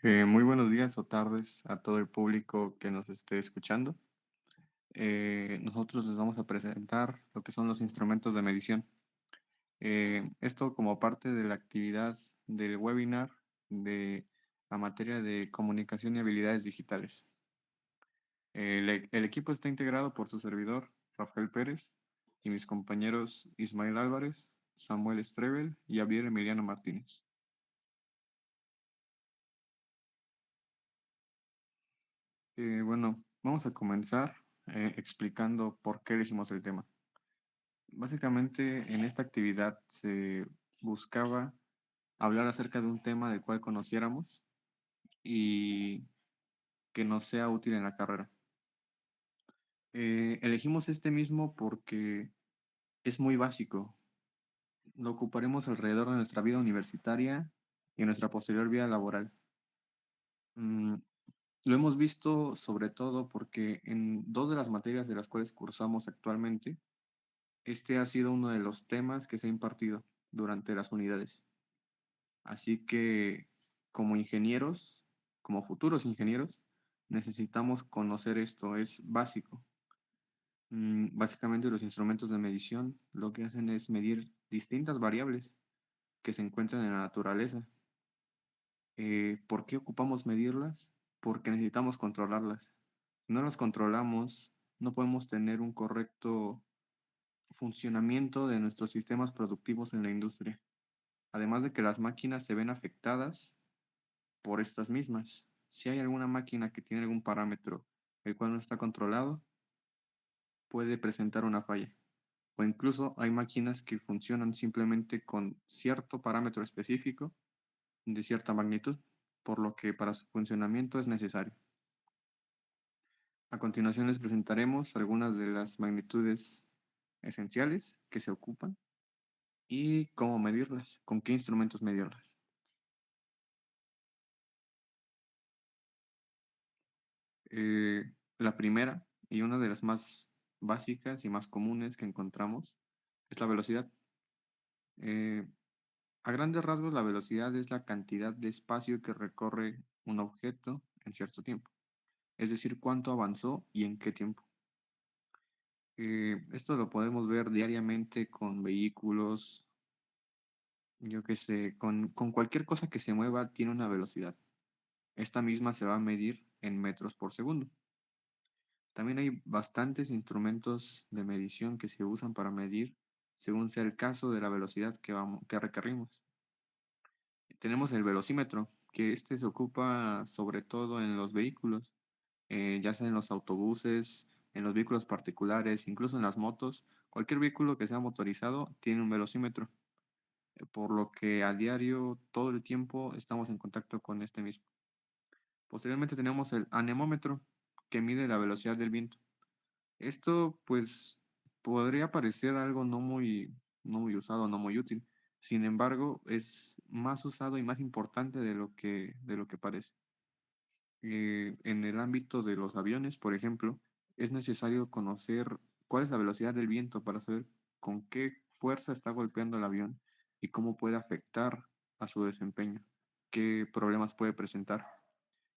Muy buenos días o tardes a todo el público que nos esté escuchando. Nosotros les vamos a presentar lo que son los instrumentos de medición. Esto como parte de la actividad del webinar de la materia de comunicación y habilidades digitales. El equipo está integrado por su servidor, Rafael Pérez, y mis compañeros Ismael Álvarez, Samuel Estrebel y Javier Emiliano Martínez. Bueno, vamos a comenzar explicando por qué elegimos el tema. Básicamente, en esta actividad se buscaba hablar acerca de un tema del cual conociéramos y que nos sea útil en la carrera. Elegimos este mismo porque es muy básico. Lo ocuparemos alrededor de nuestra vida universitaria y en nuestra posterior vida laboral. Mm, lo hemos visto sobre todo porque en dos de las materias de las cuales cursamos actualmente, este ha sido uno de los temas que se ha impartido durante las unidades. Así que como ingenieros, como futuros ingenieros, necesitamos conocer esto, es básico. Básicamente los instrumentos de medición lo que hacen es medir distintas variables que se encuentran en la naturaleza. ¿Por qué ocupamos medirlas? Porque necesitamos controlarlas. Si no las controlamos, no podemos tener un correcto funcionamiento de nuestros sistemas productivos en la industria. Además de que las máquinas se ven afectadas por estas mismas. Si hay alguna máquina que tiene algún parámetro el cual no está controlado, puede presentar una falla. O incluso hay máquinas que funcionan simplemente con cierto parámetro específico de cierta magnitud, por lo que para su funcionamiento es necesario. A continuación les presentaremos algunas de las magnitudes esenciales que se ocupan y cómo medirlas, con qué instrumentos medirlas. Eh, la primera y una de las más básicas y más comunes que encontramos es la velocidad. Eh, a grandes rasgos, la velocidad es la cantidad de espacio que recorre un objeto en cierto tiempo, es decir, cuánto avanzó y en qué tiempo. Esto lo podemos ver diariamente con vehículos, yo qué sé, con cualquier cosa que se mueva tiene una velocidad. Esta misma se va a medir en metros por segundo. También hay bastantes instrumentos de medición que se usan para medir según sea el caso de la velocidad que requerimos. Tenemos el velocímetro, que este se ocupa sobre todo en los vehículos, ya sea en los autobuses, en los vehículos particulares, incluso en las motos. Cualquier vehículo que sea motorizado tiene un velocímetro, por lo que a diario, todo el tiempo, estamos en contacto con este mismo. Posteriormente tenemos el anemómetro, que mide la velocidad del viento. Esto, pues, podría parecer algo no muy usado, no muy útil. Sin embargo, es más usado y más importante de lo que parece. En el ámbito de los aviones, por ejemplo, es necesario conocer cuál es la velocidad del viento para saber con qué fuerza está golpeando el avión y cómo puede afectar a su desempeño, qué problemas puede presentar.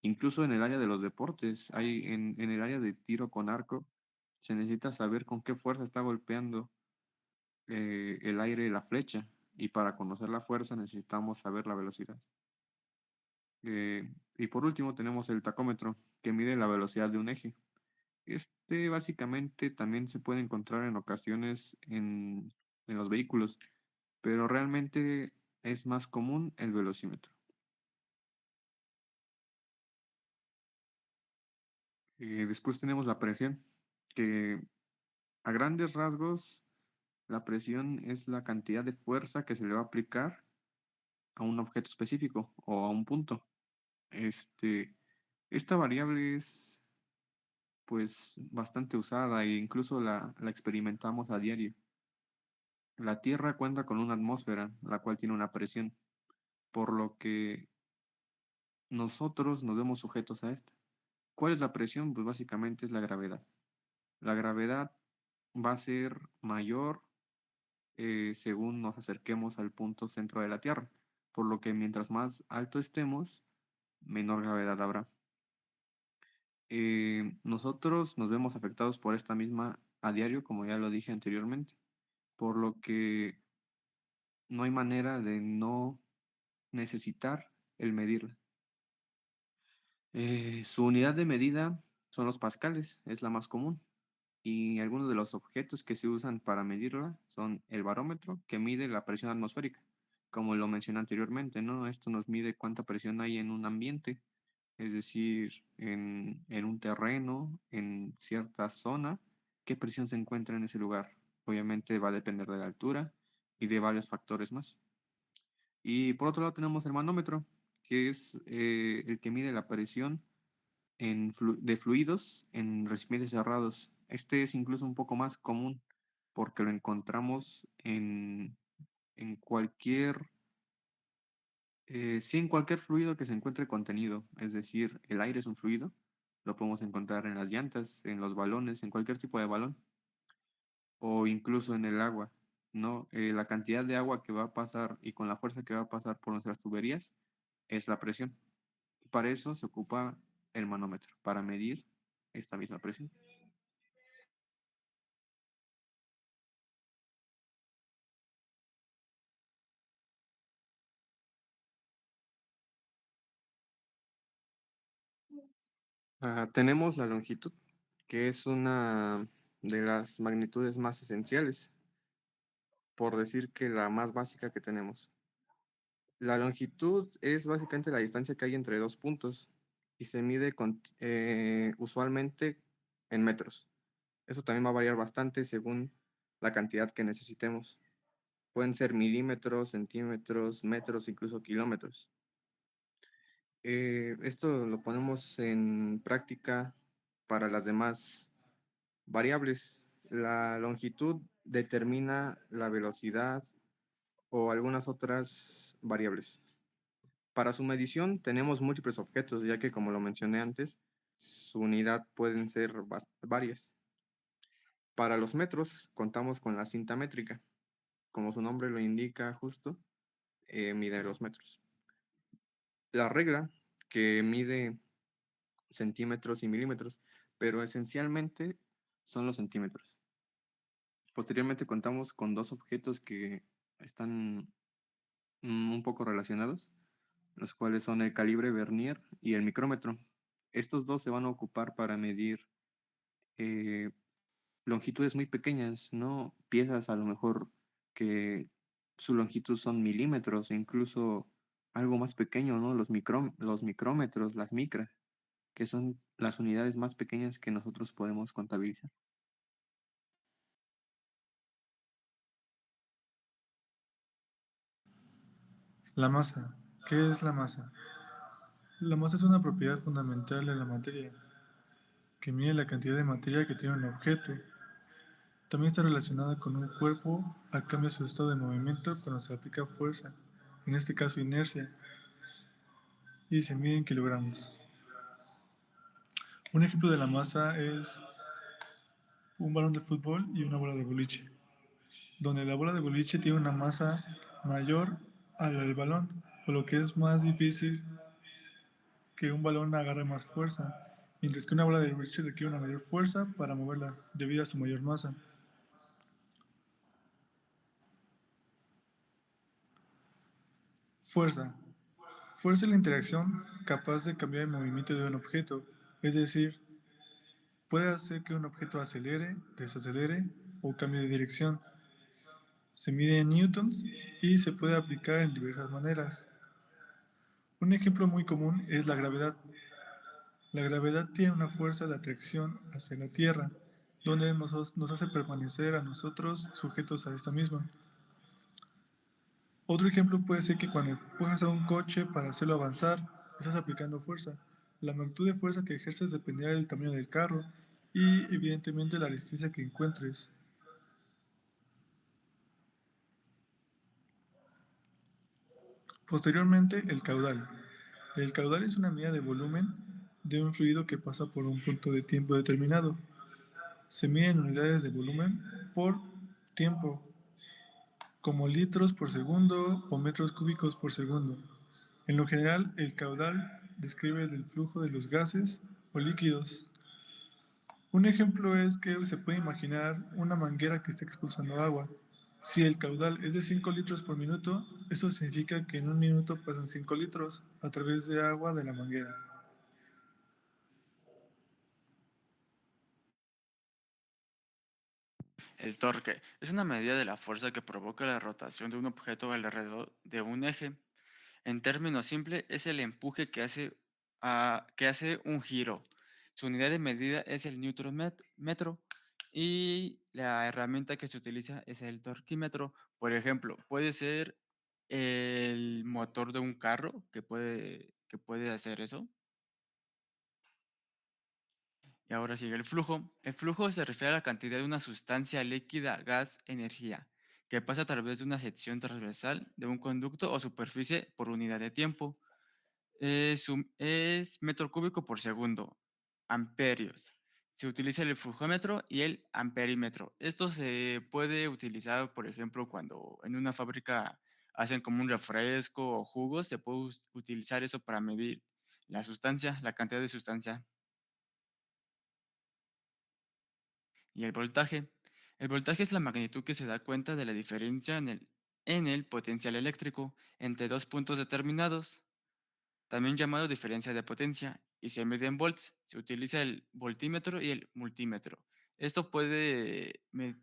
Incluso en el área de los deportes, en el área de tiro con arco, se necesita saber con qué fuerza está golpeando el aire la flecha. Y para conocer la fuerza necesitamos saber la velocidad. Y por último tenemos el tacómetro, que mide la velocidad de un eje. Este básicamente también se puede encontrar en ocasiones en los vehículos, pero realmente es más común el velocímetro. Después tenemos la presión, que a grandes rasgos la presión es la cantidad de fuerza que se le va a aplicar a un objeto específico o a un punto. Este, esta variable es pues bastante usada e incluso la experimentamos a diario. La Tierra cuenta con una atmósfera, la cual tiene una presión, por lo que nosotros nos vemos sujetos a esta. ¿Cuál es la presión? Pues básicamente es la gravedad. La gravedad va a ser mayor según nos acerquemos al punto centro de la Tierra, por lo que mientras más alto estemos, menor gravedad habrá. Nosotros nos vemos afectados por esta misma a diario, como ya lo dije anteriormente, por lo que no hay manera de no necesitar el medirla. Su unidad de medida son los pascales, es la más común. Y algunos de los objetos que se usan para medirla son el barómetro, que mide la presión atmosférica, como lo mencioné anteriormente, ¿no? Esto nos mide cuánta presión hay en un ambiente, es decir, en un terreno, en cierta zona, qué presión se encuentra en ese lugar. Obviamente va a depender de la altura y de varios factores más. Y por otro lado tenemos el manómetro, que es el que mide la presión de fluidos en recipientes cerrados. Este es incluso un poco más común porque lo encontramos en cualquier, sí, en cualquier fluido que se encuentre contenido. Es decir, el aire es un fluido, lo podemos encontrar en las llantas, en los balones, en cualquier tipo de balón o incluso en el agua, ¿no? La cantidad de agua que va a pasar y con la fuerza que va a pasar por nuestras tuberías es la presión. Para eso se ocupa el manómetro, para medir esta misma presión. Tenemos la longitud, que es una de las magnitudes más esenciales, por decir que la más básica que tenemos. La longitud es básicamente la distancia que hay entre dos puntos y se mide usualmente en metros. Eso también va a variar bastante según la cantidad que necesitemos. Pueden ser milímetros, centímetros, metros, incluso kilómetros. Esto lo ponemos en práctica para las demás variables. La longitud determina la velocidad o algunas otras variables. Para su medición tenemos múltiples objetos, ya que como lo mencioné antes, su unidad pueden ser varias. Para los metros contamos con la cinta métrica. Como su nombre lo indica justo, mide los metros. La regla, que mide centímetros y milímetros, pero esencialmente son los centímetros. Posteriormente contamos con dos objetos que están un poco relacionados, los cuales son el calibre vernier y el micrómetro. Estos dos se van a ocupar para medir eh, longitudes muy pequeñas, ¿no? Piezas a lo mejor que su longitud son milímetros o incluso algo más pequeño, ¿no? Los micrómetros, las micras, que son las unidades más pequeñas que nosotros podemos contabilizar. La masa. ¿Qué es la masa? La masa es una propiedad fundamental de la materia, que mide la cantidad de materia que tiene un objeto. También está relacionada con un cuerpo a cambio de su estado de movimiento cuando se aplica fuerza, en este caso inercia, y se mide en kilogramos. Un ejemplo de la masa es un balón de fútbol y una bola de boliche, donde la bola de boliche tiene una masa mayor a la del balón, por lo que es más difícil que un balón agarre más fuerza, mientras que una bola de boliche requiere una mayor fuerza para moverla debido a su mayor masa. Fuerza. Fuerza es la interacción capaz de cambiar el movimiento de un objeto, es decir, puede hacer que un objeto acelere, desacelere o cambie de dirección. Se mide en newtons y se puede aplicar en diversas maneras. Un ejemplo muy común es la gravedad. La gravedad tiene una fuerza de atracción hacia la Tierra, donde nos hace permanecer a nosotros sujetos a esta misma. Otro ejemplo puede ser que cuando empujas a un coche para hacerlo avanzar, estás aplicando fuerza. La magnitud de fuerza que ejerces dependerá del tamaño del carro y evidentemente la resistencia que encuentres. Posteriormente, el caudal. El caudal es una medida de volumen de un fluido que pasa por un punto de tiempo determinado. Se mide en unidades de volumen por tiempo, como litros por segundo o metros cúbicos por segundo. En lo general, el caudal describe el flujo de los gases o líquidos. Un ejemplo es que se puede imaginar una manguera que está expulsando agua. Si el caudal es de 5 litros por minuto, eso significa que en un minuto pasan 5 litros a través de agua de la manguera. El torque es una medida de la fuerza que provoca la rotación de un objeto alrededor de un eje. En términos simples, es el empuje que hace un giro. Su unidad de medida es el metro y la herramienta que se utiliza es el torquímetro. Por ejemplo, puede ser el motor de un carro que puede hacer eso. Y ahora sigue el flujo. El flujo se refiere a la cantidad de una sustancia líquida, gas, energía, que pasa a través de una sección transversal de un conducto o superficie por unidad de tiempo. Es metro cúbico por segundo, amperios. Se utiliza el flujómetro y el amperímetro. Esto se puede utilizar, por ejemplo, cuando en una fábrica hacen como un refresco o jugos, se puede utilizar eso para medir la sustancia, la cantidad de sustancia. Y el voltaje. El voltaje es la magnitud que se da cuenta de la diferencia en el potencial eléctrico entre dos puntos determinados, también llamado diferencia de potencia, y se mide en volts. Se utiliza el voltímetro y el multímetro. Esto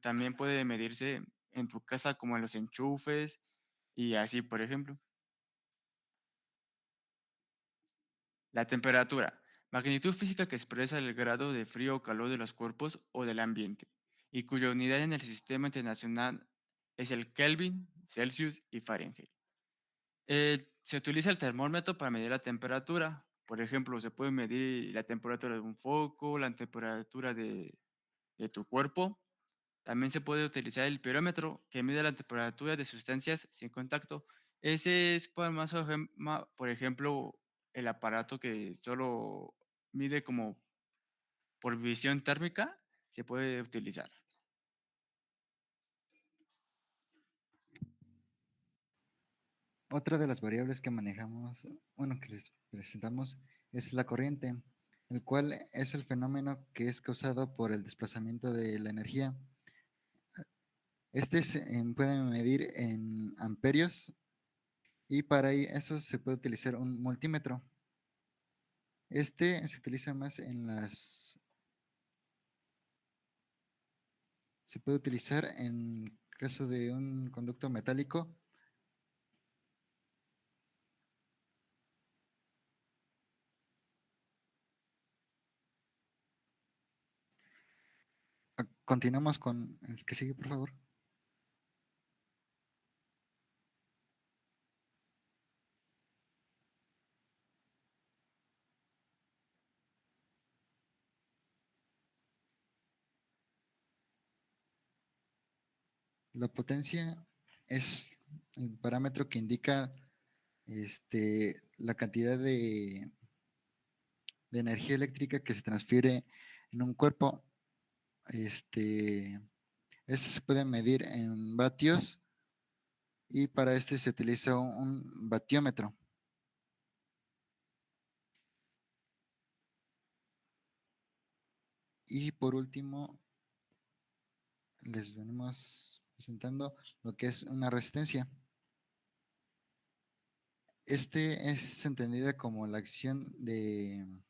también puede medirse en tu casa como en los enchufes y así, por ejemplo. La temperatura, magnitud física que expresa el grado de frío o calor de los cuerpos o del ambiente, y cuya unidad en el sistema internacional es el Kelvin, Celsius y Fahrenheit. Se utiliza el termómetro para medir la temperatura. Por ejemplo, se puede medir la temperatura de un foco, la temperatura de tu cuerpo. También se puede utilizar el pirómetro, que mide la temperatura de sustancias sin contacto. Ese es, por ejemplo, el aparato que solo mide como por visión térmica, se puede utilizar. Otra de las variables que manejamos, bueno, que les presentamos, es la corriente, el cual es el fenómeno que es causado por el desplazamiento de la energía. Este se puede medir en amperios y para eso se puede utilizar un multímetro. Este se utiliza más se puede utilizar en caso de un conducto metálico. Continuamos con el que sigue, por favor. La potencia es el parámetro que indica la cantidad de energía eléctrica que se transfiere en un cuerpo. Este se puede medir en vatios y para este se utiliza un batiómetro. Y por último, les venimos presentando lo que es una resistencia. Este es entendida como la acción de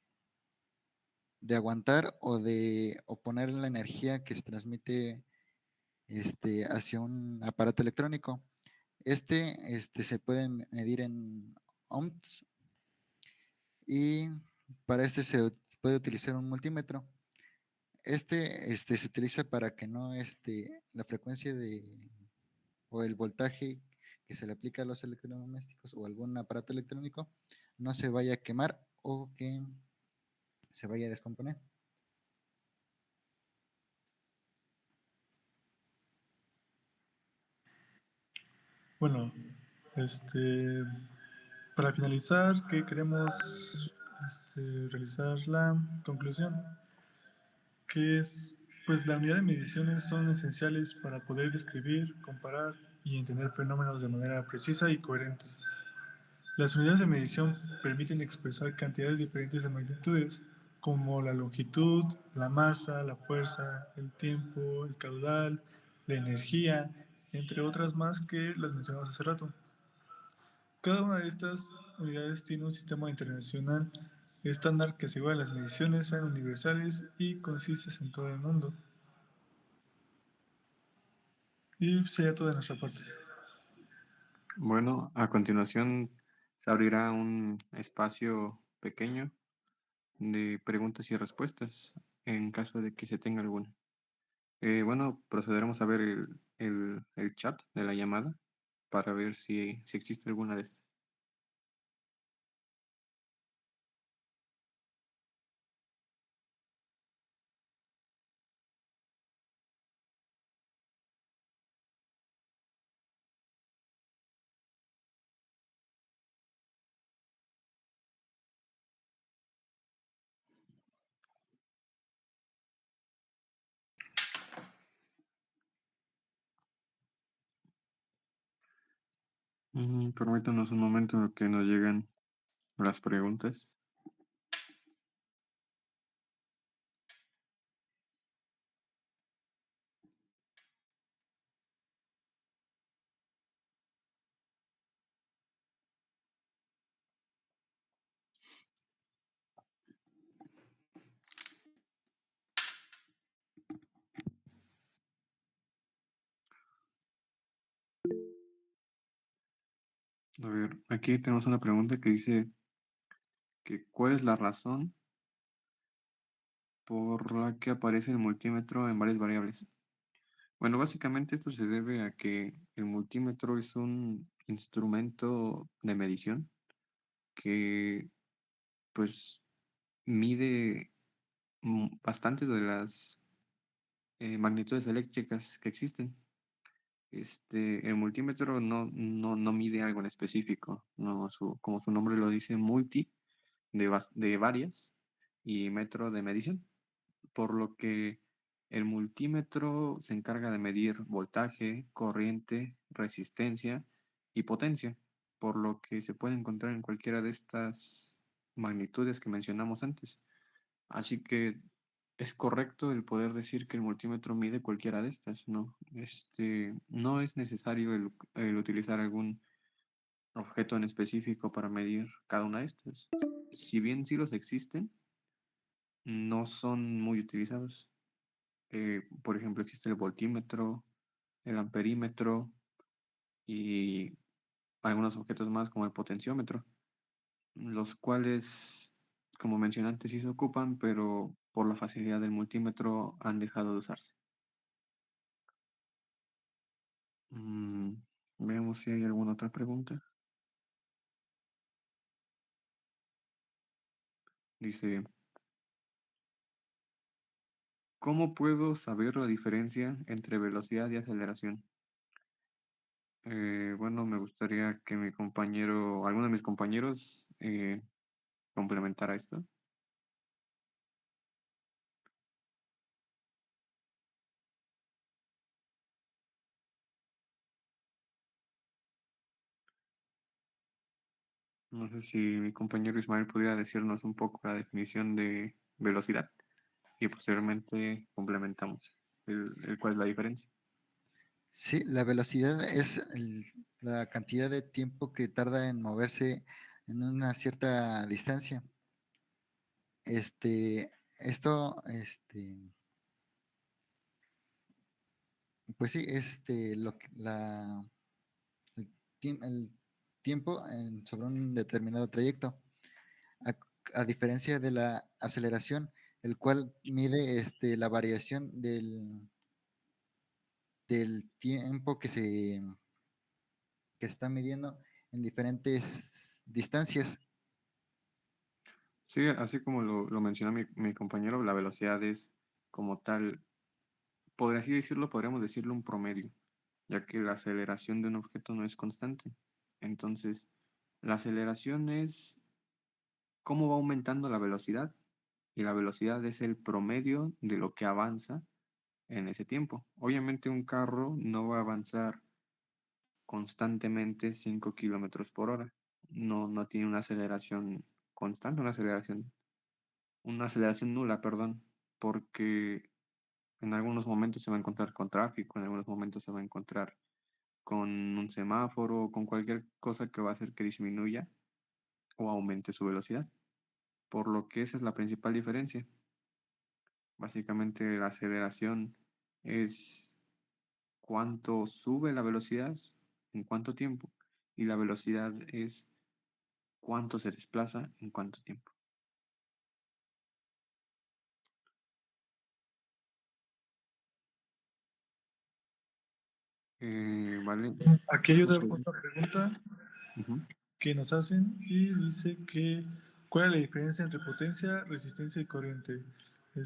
aguantar o de oponer la energía que se transmite hacia un aparato electrónico. Se puede medir en ohms y para este se puede utilizar un multímetro. Se utiliza para que no la frecuencia o el voltaje que se le aplica a los electrodomésticos o algún aparato electrónico no se vaya a quemar o que se vaya a descomponer. Bueno, para finalizar, que queremos realizar la conclusión, que es, pues la unidad de mediciones son esenciales para poder describir, comparar y entender fenómenos de manera precisa y coherente. Las unidades de medición permiten expresar cantidades diferentes de magnitudes, como la longitud, la masa, la fuerza, el tiempo, el caudal, la energía, entre otras más que las mencionamos hace rato. Cada una de estas unidades tiene un sistema internacional estándar que asegura las mediciones sean universales y consistentes en todo el mundo. Y sería todo de nuestra parte. Bueno, a continuación se abrirá un espacio pequeño de preguntas y respuestas en caso de que se tenga alguna. Bueno, procederemos a ver el chat de la llamada para ver si existe alguna de estas. Permítanos un momento en lo que nos llegan las preguntas. A ver, aquí tenemos una pregunta que dice que ¿cuál es la razón por la que aparece el multímetro en varias variables? Bueno, básicamente esto se debe a que el multímetro es un instrumento de medición que pues mide bastantes de las magnitudes eléctricas que existen. El multímetro no mide algo en específico, no, como su nombre lo dice, multi de varias y metro de medición, por lo que el multímetro se encarga de medir voltaje, corriente, resistencia y potencia, por lo que se puede encontrar en cualquiera de estas magnitudes que mencionamos antes. Así que es correcto el poder decir que el multímetro mide cualquiera de estas, ¿no? No es necesario el utilizar algún objeto en específico para medir cada una de estas. Si bien sí los existen, no son muy utilizados. Por ejemplo, existe el voltímetro, el amperímetro y algunos objetos más como el potenciómetro, los cuales, como mencioné antes, sí se ocupan, pero por la facilidad del multímetro han dejado de usarse. Veamos si hay alguna otra pregunta. Dice, ¿cómo puedo saber la diferencia entre velocidad y aceleración? Bueno, me gustaría que mi compañero, alguno de mis compañeros, complementara esto. No sé si mi compañero Ismael podría decirnos un poco la definición de velocidad y posteriormente complementamos cuál es la diferencia. Sí, la velocidad es la cantidad de tiempo que tarda en moverse en una cierta distancia. Esto, pues sí, el tiempo sobre un determinado trayecto, a, a diferencia de la aceleración, el cual mide la variación del tiempo que está midiendo en diferentes distancias. Sí, así como lo mencionó mi compañero, la velocidad es como tal, así decirlo, podríamos decirlo un promedio, ya que la aceleración de un objeto no es constante. Entonces, la aceleración es cómo va aumentando la velocidad y la velocidad es el promedio de lo que avanza en ese tiempo. Obviamente un carro no va a avanzar constantemente 5 kilómetros por hora. no tiene una aceleración constante, una aceleración nula, perdón, porque en algunos momentos se va a encontrar con tráfico, en algunos momentos se va a encontrar con un semáforo, con cualquier cosa que va a hacer que disminuya o aumente su velocidad. Por lo que esa es la principal diferencia. Básicamente la aceleración es cuánto sube la velocidad en cuánto tiempo y la velocidad es cuánto se desplaza en cuánto tiempo. Vale. Aquí hay otra pregunta Ujú. que nos hacen y dice que ¿cuál es la diferencia entre potencia, resistencia y corriente?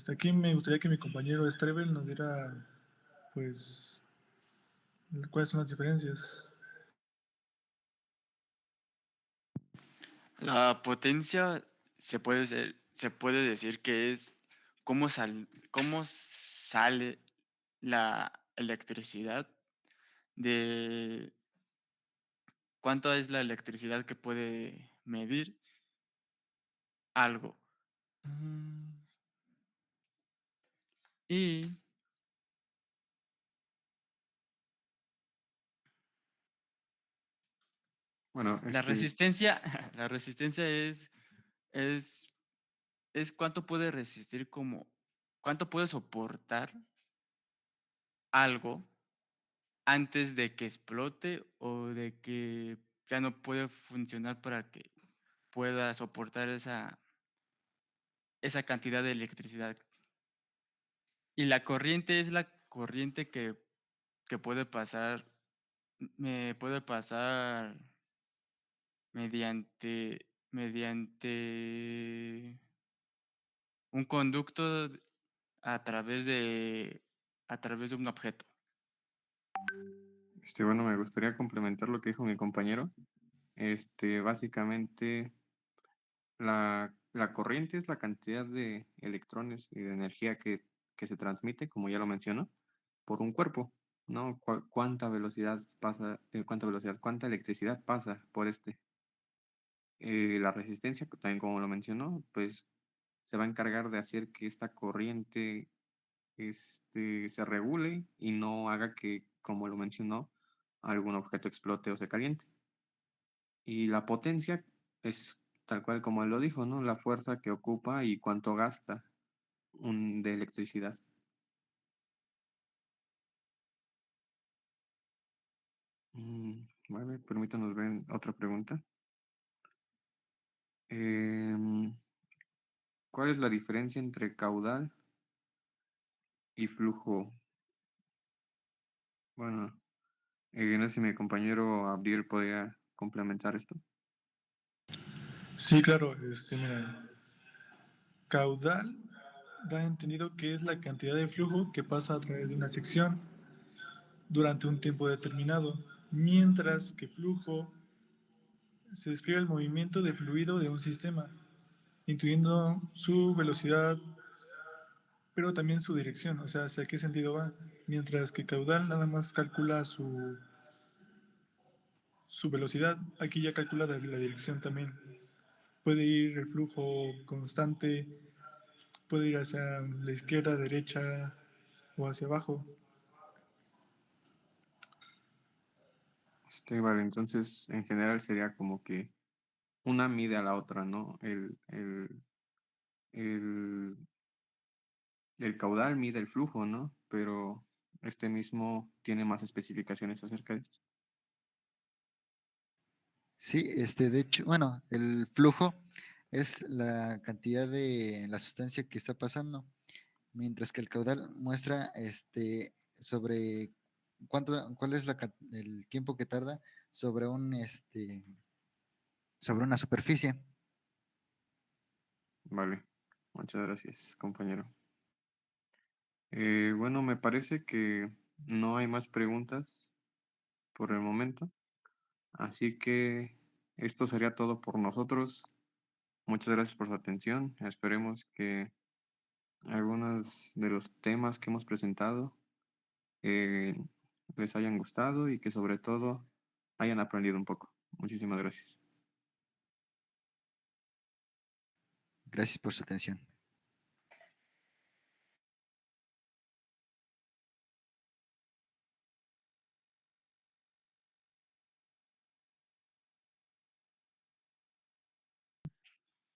Aquí me gustaría que mi compañero Strebel nos diera, pues, cuáles son las diferencias. La potencia se puede decir que es cómo sale la electricidad, de cuánto es la electricidad que puede medir algo. Y Bueno, la resistencia, la resistencia es, es cuánto puede resistir, cuánto puede soportar algo antes de que explote o de que ya no puede funcionar para que pueda soportar esa cantidad de electricidad. Y la corriente es la corriente que puede pasar mediante un conducto a través de un objeto. bueno, me gustaría complementar lo que dijo mi compañero. Básicamente, la corriente es la cantidad de electrones y de energía que se transmite, como ya lo mencionó, por un cuerpo, ¿no? ¿Cuánta velocidad pasa, cuánta electricidad pasa por este? La resistencia, también como lo mencionó, pues se va a encargar de hacer que esta corriente se regule y no haga que, como lo mencionó, algún objeto explote o se caliente. Y la potencia es tal cual como él lo dijo, ¿no? La fuerza que ocupa y cuánto gasta de electricidad. Vale, permítanos ver otra pregunta. ¿Cuál es la diferencia entre caudal y flujo? Bueno, no sé si mi compañero Abdiel podría complementar esto. Sí, claro, mira, caudal da entendido que es la cantidad de flujo que pasa a través de una sección durante un tiempo determinado, mientras que flujo se describe el movimiento de fluido de un sistema, incluyendo su velocidad, pero también su dirección, o sea, hacia qué sentido va, mientras que caudal nada más calcula su velocidad, aquí ya calcula la dirección también. Puede ir el flujo constante, puede ir hacia la izquierda, derecha o hacia abajo. Vale, entonces en general sería como que una mide a la otra, ¿no? El, el caudal mide el flujo, ¿no? Pero este mismo tiene más especificaciones acerca de esto. Sí, de hecho, bueno, el flujo es la cantidad de la sustancia que está pasando, mientras que el caudal muestra sobre cuál es el tiempo que tarda sobre sobre una superficie. Vale, muchas gracias, compañero. Bueno, me parece que no hay más preguntas por el momento, así que esto sería todo por nosotros. Muchas gracias por su atención. Esperemos que algunos de los temas que hemos presentado eh, les hayan gustado y que sobre todo hayan aprendido un poco. Muchísimas gracias. Gracias por su atención.